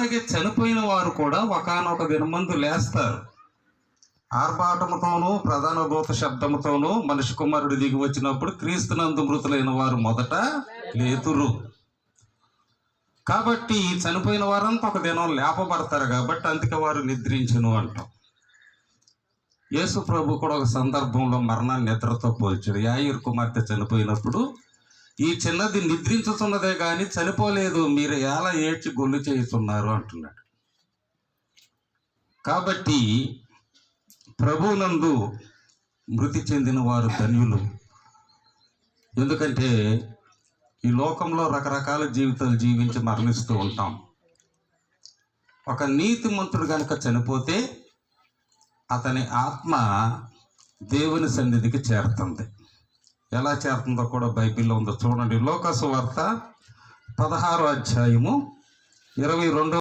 అలాగే చనిపోయిన వారు కూడా ఒకానొక దినమందు లేస్తారు. ఆర్భాటముతోనూ ప్రధాన దూత శబ్దముతోనూ మనిషి కుమారుడు దిగి వచ్చినప్పుడు క్రీస్తునందు మృతులైన వారు మొదట లేతురు. కాబట్టి చనిపోయిన వారంతా ఒక దినం లేపబడతారు కాబట్టి అందుకే వారు నిద్రించును అంటాం. యేసు ప్రభు కూడా ఒక సందర్భంలో మరణాన్ని నిద్రతో పోల్చాడు. యాయిరు కుమార్తె చనిపోయినప్పుడు, ఈ చిన్నది నిద్రించుతున్నదే కానీ చనిపోలేదు, మీరు ఎలా ఏడ్చి గొల్లు చేస్తున్నారు అంటున్నాడు. కాబట్టి ప్రభువునందు మృతి చెందిన వారు ధన్యులు. ఎందుకంటే ఈ లోకంలో రకరకాల జీవితాలు జీవించి మరణిస్తూ ఉంటాం. ఒక నీతిమంతుడు కనుక చనిపోతే అతని ఆత్మ దేవుని సన్నిధికి చేరుతుంది. ఎలా చేరుతుందో కూడా బైబిల్లో ఉందో చూడండి. లోకాసు వార్త 16వ అధ్యాయము 22